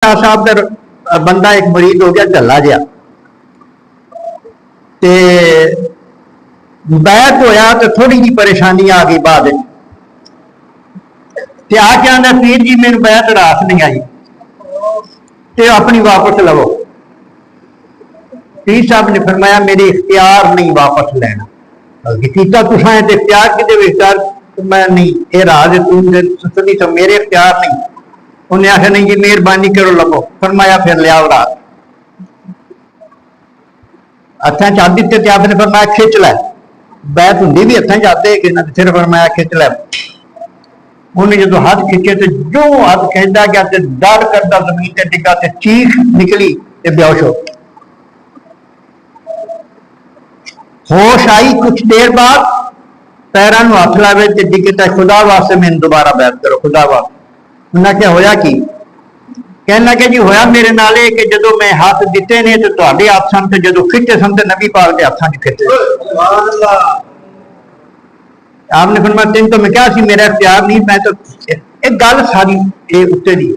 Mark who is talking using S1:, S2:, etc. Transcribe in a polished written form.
S1: साहब का बंदा एक मरीज हो गया झल्ला जहा बैत होया तो थोड़ी जी परेशानी आ गई बाद आके आंदा पीर जी मेनू बैत रास नहीं आई तो अपनी वापस लवो। पीर साहब ने फरमाया मेरे इख्तियार नहीं वापस लेना कीता तुसा है इख्तियार कि इख्तियार मैं नहीं ये राज तुम तो मेरे इख्तियार नहीं। उन्हें आखिया नहीं जी मेहरबानी करो लवो। फरमाया फिर लियाओ रात हथा च दिते आपने फरमाया खिंच लै बैत होंगी भी हथा चाहते फिर फरमाया खिंच लै। उन्हें जो हाथ खिंचे तो जो हाथ खिंचता गया तो डर करता जमीन से डिगा तो चीख निकली तो बेहोश हो। होश आई कुछ देर बाद पैरों में हथ लावे तो डिगे खुदा वास्ते मैंने दोबारा बैत करो खुदा वास्ते। उन्हें क्या होया कि कहने लगे जी होया मेरे नाल कि जो मैं हाथ दिते ने तो तुहाडे हाथ सन तो जो खिंचे सन तो नबी पाक के हाथों च खिंचे। आपने फरमाया तेन तो मैं क्या सी मेरा इख्तियार नहीं मैं तो एक गल सारी उत्ते दी